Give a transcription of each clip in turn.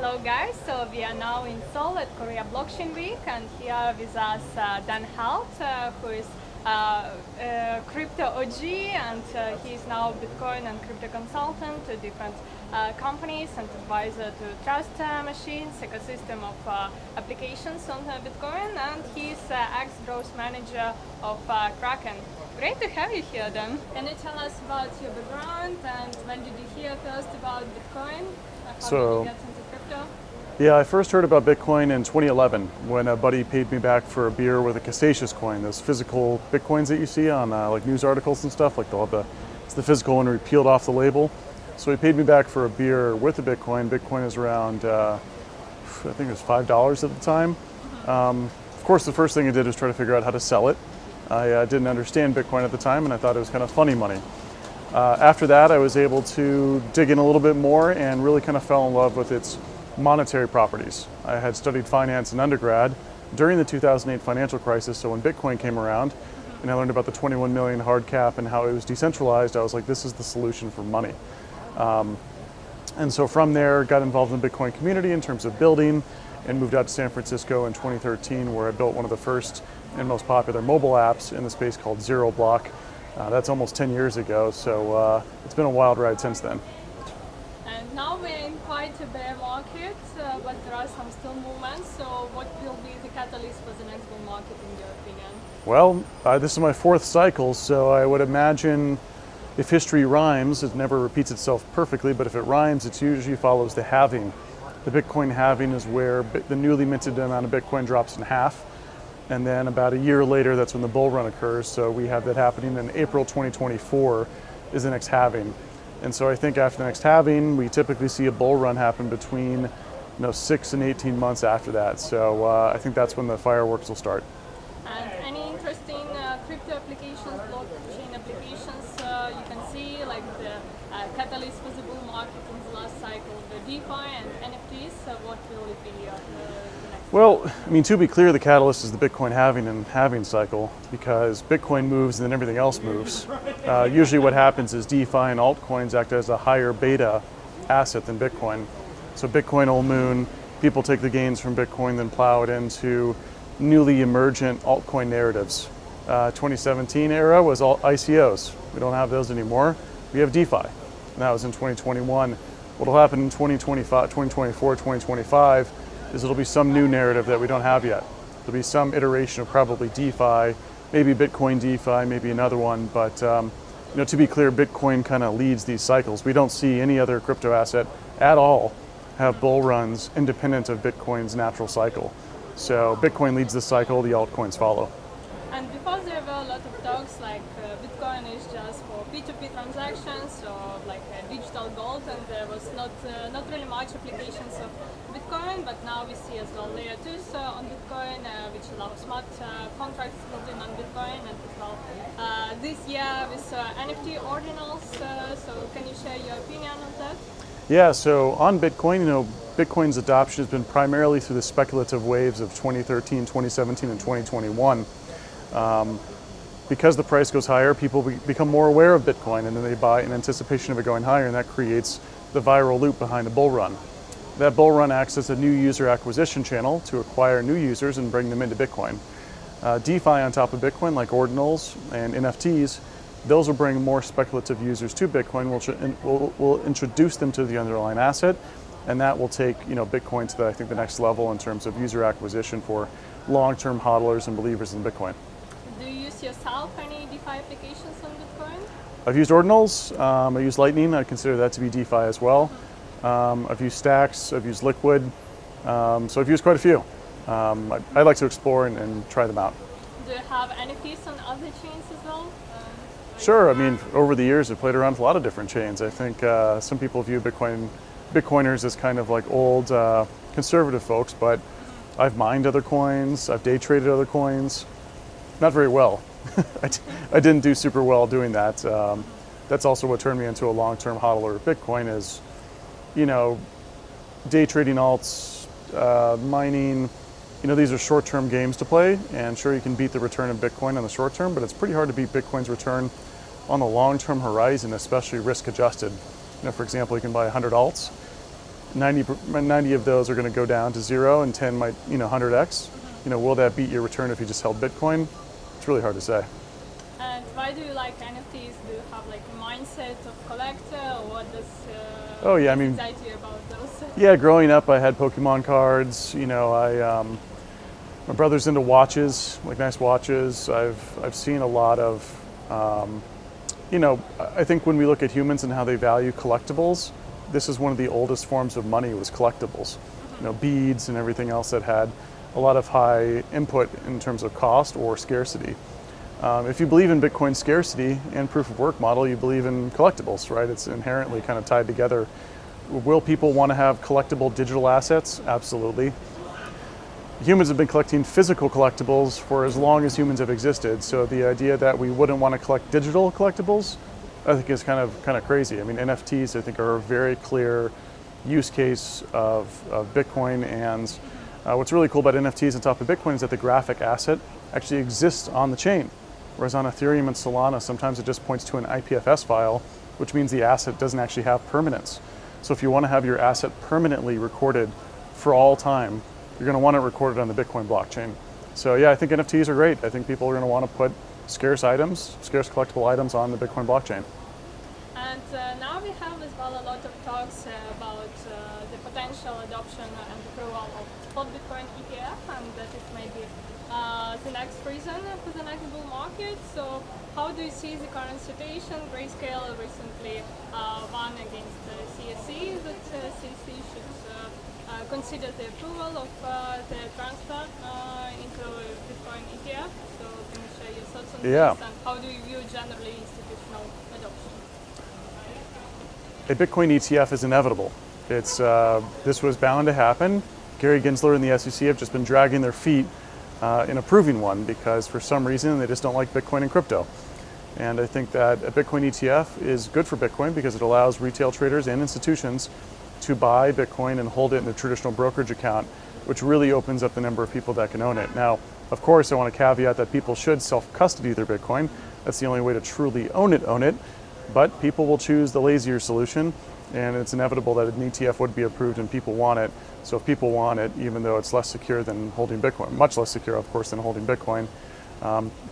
Hello guys, so we are now in Seoul at Korea Blockchain Week, and here with us Dan Held, who is crypto OG, and he is now Bitcoin and crypto consultant to different companies and advisor to trust machines, ecosystem of applications on Bitcoin, and he's ex-growth manager of Kraken. Great to have you here, Dan. Can you tell us about your background and when did you hear first about Bitcoin? How did you get into crypto? Yeah, I first heard about Bitcoin in 2011 when a buddy paid me back for a beer with a Cassasius coin, those physical Bitcoins that you see on like news articles and stuff. Like it's the physical one where he peeled off the label. So he paid me back for a beer with a Bitcoin. Bitcoin is around, I think it was $5 at the time. Of course, the first thing I did was try to figure out how to sell it. I didn't understand Bitcoin at the time, and I thought it was kind of funny money. After that, I was able to dig in a little bit more and really kind of fell in love with its monetary properties. I had studied finance in undergrad during the 2008 financial crisis, so when Bitcoin came around and I learned about the 21 million hard cap and how it was decentralized, I was like, this is the solution for money. And so from there, got involved in the Bitcoin community in terms of building, and moved out to San Francisco in 2013, where I built one of the first and most popular mobile apps in the space called ZeroBlock. That's almost 10 years ago, so it's been a wild ride since then. And now we're in quite a bear market, but there are some still movements, so what will be the catalyst for the next bull market in your opinion? Well, this is my fourth cycle, so I would imagine if history rhymes, it never repeats itself perfectly, but if it rhymes, it usually follows the halving. The Bitcoin halving is where the newly minted amount of Bitcoin drops in half. And then about a year later, that's when the bull run occurs. So we have that happening in April 2024 is the next halving. And so I think after the next halving, we typically see a bull run happen between 6 and 18 months after that. So I think that's when the fireworks will start. And any interesting crypto applications, blockchain applications you can see, like the catalyst for the bull market in the last cycle, the DeFi and NFTs, what will it be the next? Well, I mean, to be clear, the catalyst is the Bitcoin halving and halving cycle, because Bitcoin moves and then everything else moves. Usually what happens is DeFi and altcoins act as a higher beta asset than Bitcoin. So Bitcoin will moon, people take the gains from Bitcoin, then plow it into newly emergent altcoin narratives. 2017 era was all ICOs. We don't have those anymore. We have DeFi, and that was in 2021. What will happen in 2025, 2024, 2025 is it'll be some new narrative that we don't have yet. There'll be some iteration of probably DeFi, maybe Bitcoin DeFi, maybe another one, but to be clear, Bitcoin kind of leads these cycles. We don't see any other crypto asset at all have bull runs independent of Bitcoin's natural cycle. So Bitcoin leads the cycle, the altcoins follow. And before there were a lot of talks like Bitcoin is just for P2P transactions or like digital gold, and there was not really much applications of Bitcoin, but now we see as well layer 2s on Bitcoin, which allow smart contracts built in on Bitcoin, and as well this year with NFT Ordinals, so can you share your opinion on that? Yeah, so on Bitcoin, Bitcoin's adoption has been primarily through the speculative waves of 2013, 2017, and 2021. Because the price goes higher, people become more aware of Bitcoin, and then they buy in anticipation of it going higher, and that creates the viral loop behind a bull run. That bull run acts as a new user acquisition channel to acquire new users and bring them into Bitcoin. DeFi on top of Bitcoin, like Ordinals and NFTs, those will bring more speculative users to Bitcoin, will introduce them to the underlying asset, and that will take Bitcoin to I think the next level in terms of user acquisition for long-term hodlers and believers in Bitcoin. Do you use yourself any DeFi applications on Bitcoin? I've used Ordinals, I use Lightning, I consider that to be DeFi as well. I've used Stacks, I've used Liquid, so I've used quite a few. I like to explore and try them out. Do you have NFTs on other chains as well? Sure, I mean, over the years I've played around with a lot of different chains. I think some people view Bitcoiners as kind of like old conservative folks, but I've mined other coins, I've day traded other coins. Not very well. I didn't do super well doing that. That's also what turned me into a long-term hodler of Bitcoin is, day trading alts, mining, these are short-term games to play, and sure you can beat the return of Bitcoin on the short term, but it's pretty hard to beat Bitcoin's return on the long-term horizon, especially risk-adjusted. For example, you can buy 100 alts, 90 of those are going to go down to zero, and 10 might, 100x. Will that beat your return if you just held Bitcoin? It's really hard to say. And why do you like NFTs? Do you have like a mindset of collector, or what does Oh yeah, I mean, excite you about those? yeah, growing up I had Pokemon cards. My brother's into watches, like nice watches. I've seen a lot of, I think when we look at humans and how they value collectibles, this is one of the oldest forms of money was collectibles. Beads and everything else that had a lot of high input in terms of cost or scarcity. If you believe in Bitcoin scarcity and proof of work model, you believe in collectibles, right? It's inherently kind of tied together. Will people want to have collectible digital assets? Absolutely. Humans have been collecting physical collectibles for as long as humans have existed. So the idea that we wouldn't want to collect digital collectibles, I think is kind of crazy. I mean, NFTs I think are a very clear use case of Bitcoin, and what's really cool about NFTs on top of Bitcoin is that the graphic asset actually exists on the chain. Whereas on Ethereum and Solana, sometimes it just points to an IPFS file, which means the asset doesn't actually have permanence. So if you want to have your asset permanently recorded for all time, you're going to want it recorded on the Bitcoin blockchain. So yeah, I think NFTs are great. I think people are going to want to put scarce collectible items on the Bitcoin blockchain. And now we have as well a lot of talks about the potential adoption and approval of spot Bitcoin ETF, and that it may be the next reason for the next bull market. So how do you see the current situation? Grayscale recently won against CSE, that CSE should consider the approval of the transfer into Bitcoin ETF. So can you share your thoughts on this, and how do you view generally institutional adoption? A Bitcoin ETF is inevitable. This was bound to happen. Gary Gensler and the SEC have just been dragging their feet in approving one because for some reason they just don't like Bitcoin and crypto. And I think that a Bitcoin ETF is good for Bitcoin because it allows retail traders and institutions to buy Bitcoin and hold it in a traditional brokerage account, which really opens up the number of people that can own it. Now, of course, I want to caveat that people should self-custody their Bitcoin. That's the only way to truly own it. But people will choose the lazier solution, and it's inevitable that an ETF would be approved and people want it. So if people want it, even though it's less secure than holding Bitcoin, much less secure, of course, than holding Bitcoin,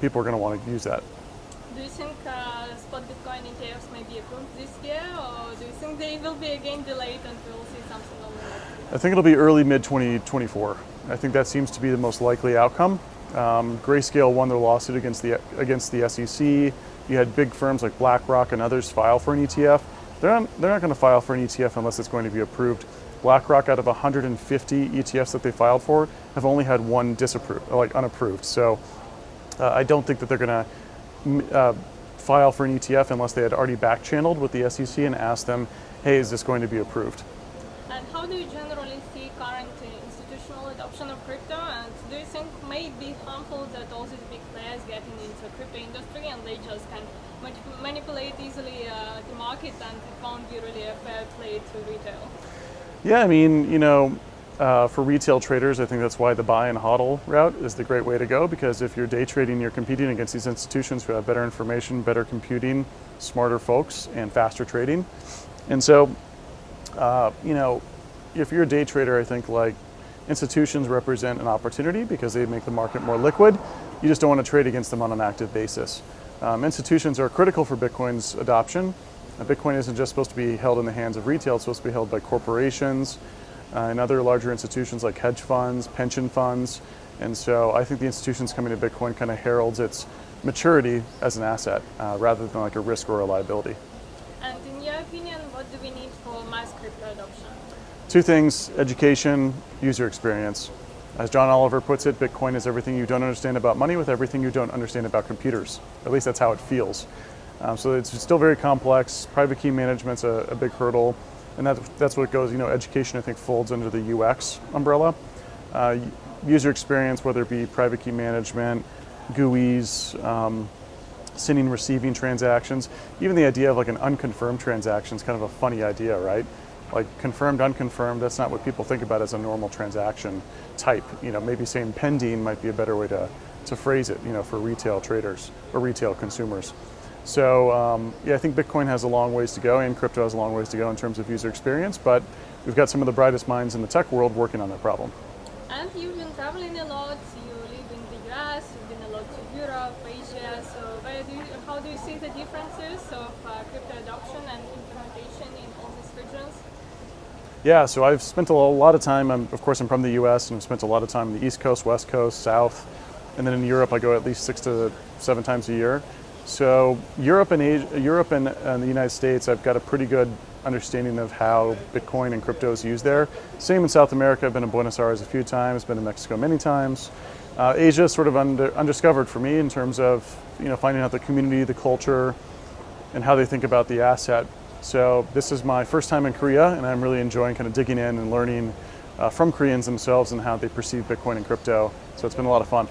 people are going to want to use that. Do you think spot Bitcoin ETFs may be approved this year, or do you think they will be again delayed and we'll see something on the next year? I think it'll be early mid-2024. I think that seems to be the most likely outcome. Grayscale won their lawsuit against the SEC. You had big firms like BlackRock and others file for an ETF. They're not going to file for an ETF unless it's going to be approved. BlackRock, out of 150 ETFs that they filed for, have only had one unapproved. So I don't think that they're going to file for an ETF unless they had already back-channeled with the SEC and asked them, hey, is this going to be approved? And how do you generally see current institutional adoption of crypto? And do you think may it be harmful that all these big players getting into the crypto industry and they just can manipulate easily the market, and it won't be really a fair play to retail? Yeah, I mean, for retail traders, I think that's why the buy and hodl route is the great way to go, because if you're day trading, you're competing against these institutions who have better information, better computing, smarter folks, and faster trading. And so, if you're a day trader, I think like institutions represent an opportunity because they make the market more liquid. You just don't want to trade against them on an active basis. Institutions are critical for Bitcoin's adoption. Bitcoin isn't just supposed to be held in the hands of retail, it's supposed to be held by corporations and other larger institutions like hedge funds, pension funds. And so I think the institutions coming to Bitcoin kind of heralds its maturity as an asset rather than like a risk or a liability. And in your opinion, what do we need for mass crypto adoption? Two things: education, user experience. As John Oliver puts it, Bitcoin is everything you don't understand about money with everything you don't understand about computers. At least that's how it feels. So it's still very complex. Private key management's a big hurdle, and that's what goes. Education I think folds under the UX umbrella. User experience, whether it be private key management, GUIs, sending, receiving transactions, even the idea of like an unconfirmed transaction is kind of a funny idea, right? Like confirmed, unconfirmed, that's not what people think about as a normal transaction type. Maybe saying pending might be a better way to phrase it, for retail traders or retail consumers. So I think Bitcoin has a long ways to go and crypto has a long ways to go in terms of user experience, but we've got some of the brightest minds in the tech world working on that problem. And you've been traveling a lot. You live in the US, you've been a lot to Europe, Asia. So how do you see the differences of crypto adoption and implementation in all these regions? Yeah, so I've spent a lot of time, of course I'm from the US, and I've spent a lot of time in the East Coast, West Coast, South, and then in Europe I go at least 6 to 7 times a year. So Europe and the United States, I've got a pretty good understanding of how Bitcoin and crypto is used there. Same in South America. I've been in Buenos Aires a few times, been in Mexico many times. Asia is sort of undiscovered for me in terms of finding out the community, the culture, and how they think about the asset. So this is my first time in Korea, and I'm really enjoying kind of digging in and learning from Koreans themselves and how they perceive Bitcoin and crypto. So it's been a lot of fun.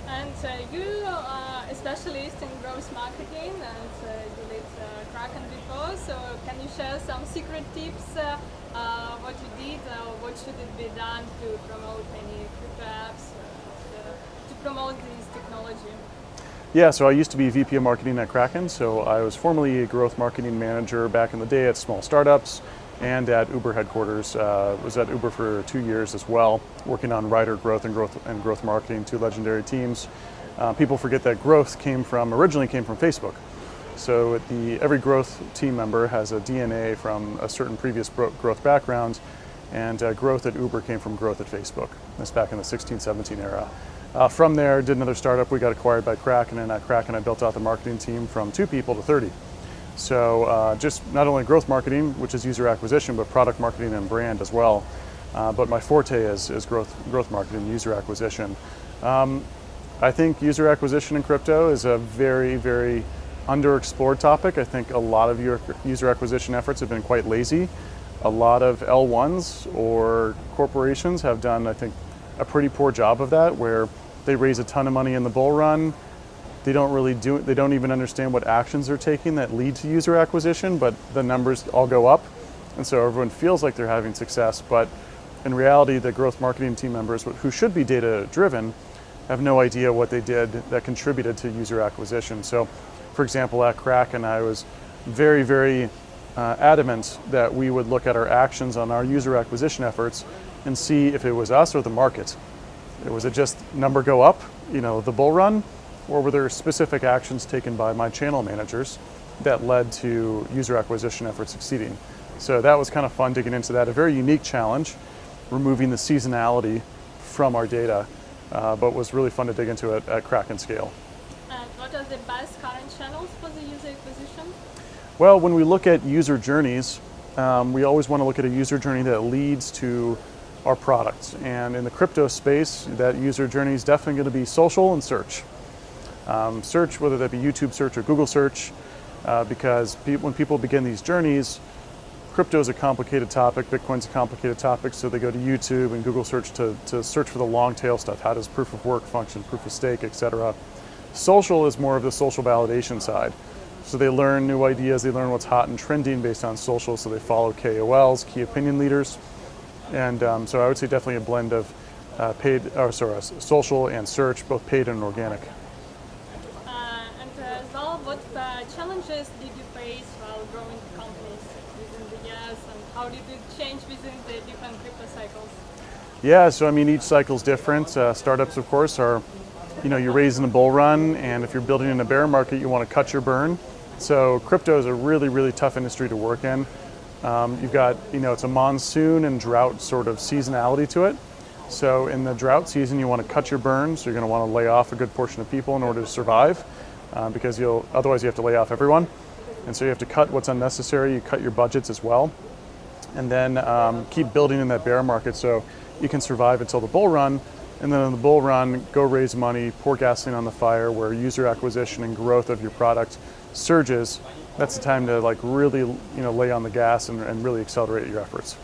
And you are a specialist in growth marketing, and you led Kraken before. So can you share some secret tips? What you did, what should it be done to promote any crypto apps, to promote this technology? Yeah, so I used to be VP of marketing at Kraken. So I was formerly a growth marketing manager back in the day at small startups and at Uber headquarters. Was at Uber for 2 years as well, working on rider growth and growth marketing, 2 legendary teams. People forget that growth originally came from Facebook. So every growth team member has a DNA from a certain previous growth background, and growth at Uber came from growth at Facebook. That's back in the 16-17 era. From there, did another startup. We got acquired by Kraken, and at Kraken I built out the marketing team from 2 people to 30. So just not only growth marketing, which is user acquisition, but product marketing and brand as well. But my forte is growth marketing, user acquisition. I think user acquisition in crypto is a very, very underexplored topic. I think a lot of your user acquisition efforts have been quite lazy. A lot of L1s or corporations have done, I think, a pretty poor job of that, where they raise a ton of money in the bull run. They don't even understand what actions they're taking that lead to user acquisition, but the numbers all go up. And so everyone feels like they're having success, but in reality, the growth marketing team members, who should be data driven, have no idea what they did that contributed to user acquisition. So for example, at Kraken, I was very, very adamant that we would look at our actions on our user acquisition efforts and see if it was us or the market. Was it just number go up, the bull run, or were there specific actions taken by my channel managers that led to user acquisition efforts succeeding? So that was kind of fun digging into that. A very unique challenge, removing the seasonality from our data, but was really fun to dig into it at Kraken scale. And what are the best current channels for the user acquisition? Well, when we look at user journeys, we always want to look at a user journey that leads to our products. And in the crypto space, that user journey is definitely going to be social and search. Search, whether that be YouTube search or Google search, because when people begin these journeys, crypto is a complicated topic, Bitcoin's a complicated topic, so they go to YouTube and Google search to search for the long tail stuff. How does proof of work function, proof of stake, etc. Social is more of the social validation side. So they learn new ideas, they learn what's hot and trending based on social, so they follow KOLs, key opinion leaders. And so I would say definitely a blend of social and search, both paid and organic. And as well, what challenges did you face while growing the companies within the years, and how did it change within the different crypto cycles? Yeah, so I mean, each cycle is different. Startups, of course, are, you're raising a bull run, and if you're building in a bear market, you want to cut your burn. So crypto is a really, really tough industry to work in. You've got, it's a monsoon and drought sort of seasonality to it. So in the drought season, you want to cut your burn. So you're going to want to lay off a good portion of people in order to survive, because otherwise you have to lay off everyone. And so you have to cut what's unnecessary. You cut your budgets as well, and then keep building in that bear market so you can survive until the bull run. And then in the bull run, go raise money, pour gasoline on the fire, where user acquisition and growth of your product surges. That's the time to really lay on the gas and really accelerate your efforts.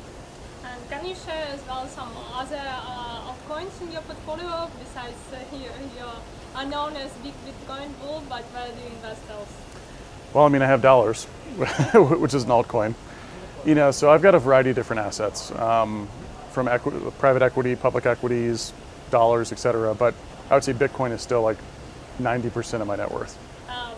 And can you share as well some other altcoins in your portfolio besides you are known as Big Bitcoin Bull, but where do you invest else? Well, I mean, I have dollars, which is an altcoin. So I've got a variety of different assets, from private equity, public equities, dollars, etc. But I would say Bitcoin is still 90% of my net worth.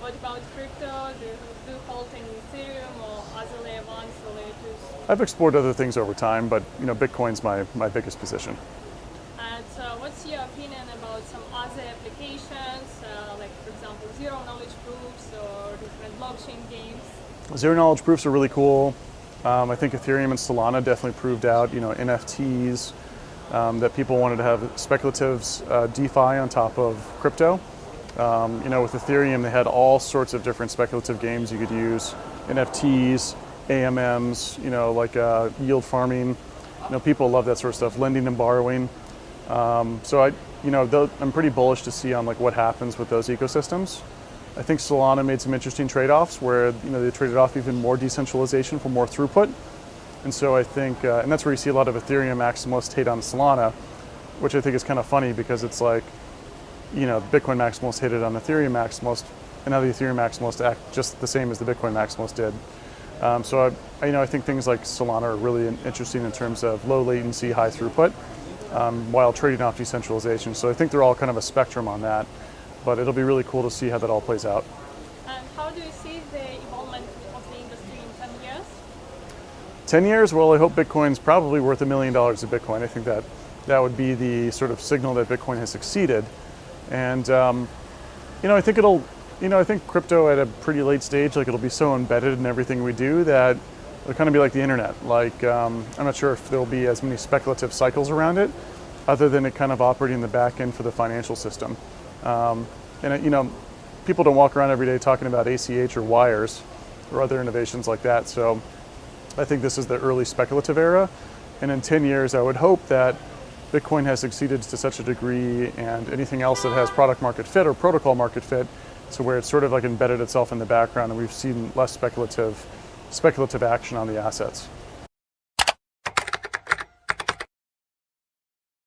What about crypto? Do you hold any Ethereum or other layer ones or layer twos? I've explored other things over time, but Bitcoin's my biggest position. And what's your opinion about some other applications, like for example zero knowledge proofs or different blockchain games? Zero knowledge proofs are really cool. I think Ethereum and Solana definitely proved out, NFTs, that people wanted to have speculative DeFi on top of crypto. With Ethereum, they had all sorts of different speculative games you could use, NFTs, AMMs, like yield farming. People love that sort of stuff, lending and borrowing. So I'm pretty bullish to see on like what happens with those ecosystems. I think Solana made some interesting trade-offs where they traded off even more decentralization for more throughput. And so I think, and that's where you see a lot of Ethereum maximalists hate on Solana, which I think is kind of funny because it's like, Bitcoin maximalists hated on Ethereum maximalists, and now the Ethereum maximalists act just the same as the Bitcoin maximalists did. So I think things like Solana are really interesting in terms of low latency, high throughput, while trading off decentralization. So I think they're all kind of a spectrum on that, but it'll be really cool to see how that all plays out. And how do you see the evolvement of the industry in 10 years? 10 years, well, I hope Bitcoin's probably worth $1 million of Bitcoin. I think that would be the sort of signal that Bitcoin has succeeded. And, I think I think crypto at a pretty late stage, like it'll be so embedded in everything we do that it'll kind of be like the internet. Like, I'm not sure if there'll be as many speculative cycles around it, other than it kind of operating the back end for the financial system. People don't walk around every day talking about ACH or wires or other innovations like that. So I think this is the early speculative era. And in 10 years, I would hope that Bitcoin has succeeded to such a degree and anything else that has product market fit or protocol market fit, so where it's sort of like embedded itself in the background and we've seen less speculative action on the assets.